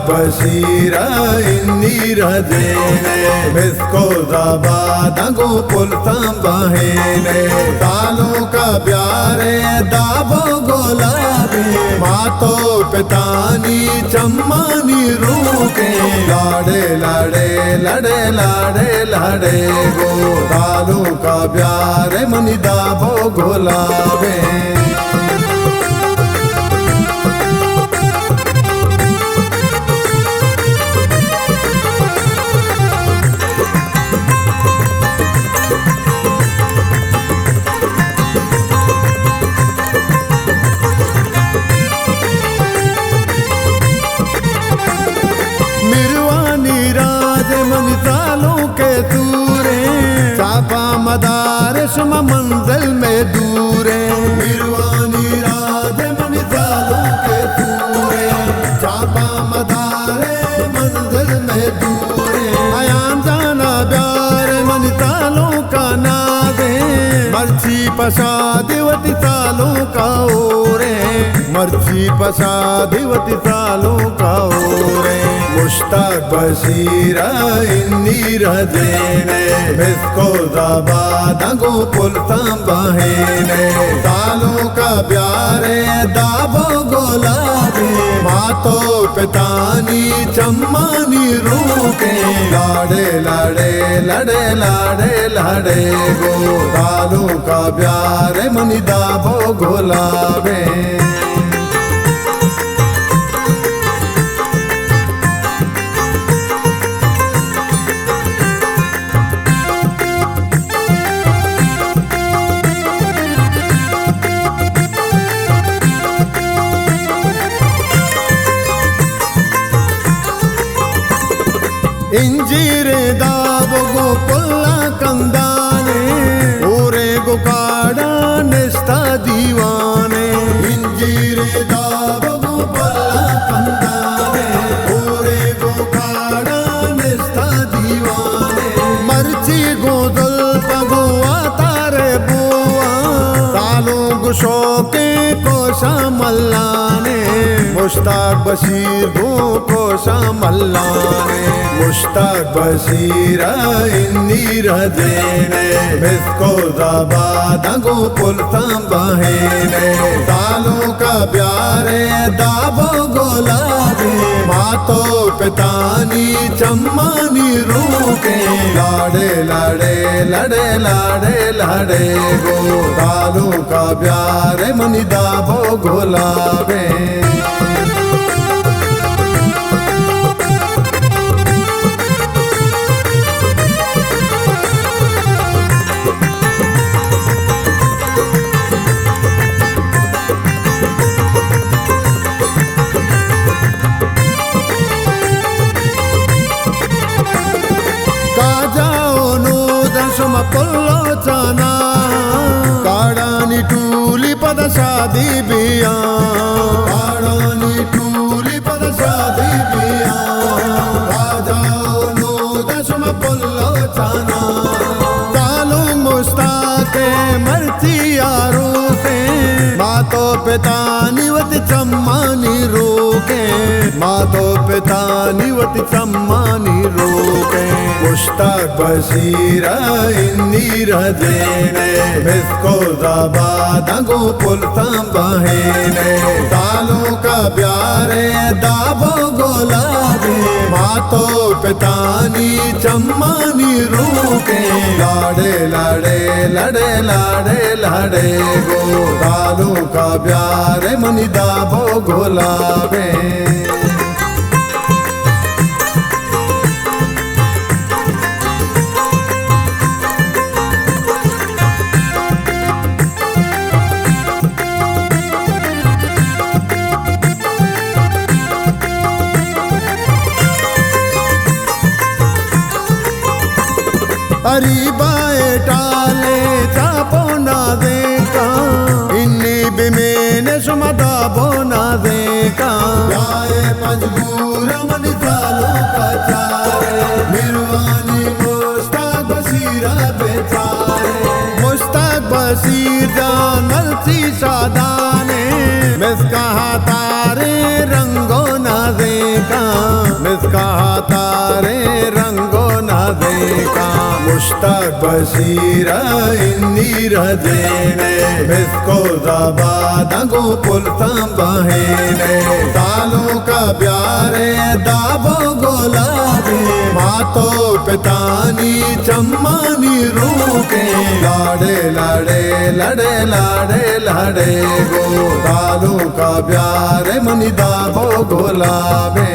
बशीरा इन्नी रजेने मिसको ज़बादगो पुलतां बहेने तालों का प्यारे दाबो गुलाबी मातो पितानी चम्मानी रूके लाड़े लाड़े लड़े लाड़े लाड़े गो तालों का प्यारे मनी दाबो गुलाबे मदारिस मंजिल में दूरे मिरवानी राज मंजिलों के दूरे चापा मदारे मंजिल में दूरे आयाम जाना प्यार मंजिलों का नादे मर्ची पशा दिवती सालों का ओरे मर्ची पशा दिवती सालों का ओरे मुश्ताक बशीरा इन्नी रजेने मिसको ज़बादगो पुलतां बहेने तालों का प्यारे दाबो गुलाबी मातो पितानी चम्मानी रूके लाड़े लाड़े लड़े लाड़े लाड़े गो तालों का प्यारे मनी दाबो गुलाबे इंजीरे दाबगो पुल्ला कंदाने ओरे गो काड़ा निस्ता दीवाने इंजीरे दाबगो पुल्ला कंदाने ओरे गो काड़ा निस्ता दीवाने मर्ची गो दुल पगो तारे बुआ सालों गो शौके कोशा मल्लाने मुश्ताक बशीर गो कोशा मल्लाने मुश्ताक बशीरा इन्नी रजेने मिसको ज़बादगो पुलतां बहेने तालों का प्यारे दाबो गुलाबी मातो पितानी चम्मानी रूके लाड़े लाड़े लड़े लाड़े लाड़े गो तालों का प्यारे मनी दाबो गुलाबे पुल्लो चाना काड़ानी टूली पद शादी बिया काड़ानी टूली पद शादी बिया राजाओ नो दशम पुल्लो चाना तालू मुश्ताक मर्ची यारो से मातो पितानी वत चम्मानी रोके मातो पितानी वत चम्मानी रोके मुश्ताक बशीरा इन्नी रजेने मिसको ज़बादगो पुलतां बहेने तालों का प्यारे दाबो गुलाबी मातो पितानी चम्मानी रूके लाड़े लाड़े लड़े लाड़े लाड़े गो तालों का प्यारे मनी दाबो गुलाबे अरीबाए टाले चापो ना देखा इन्नी बिमेने सुमदा बोना देखा जाए पंजगूर मन सालों का चारे मिरवानी मुश्ताक बशीरा बेचारे मुश्ताक बशीर जानल सी सादाने मिस कहा तारे रंगो ना देखा प्यारे रंगो ना देखा मुश्ताक बशीर इन्नी रजेने बिस्को ज़बादगो पुलतां बहेने तालों का प्यारे दाबो गुलाबी मातो पितानी चम्मानी रूके लाड़े लाड़े लड़े लाड़े लाड़े गो तालों का प्यारे मनी दाबो गुलाबे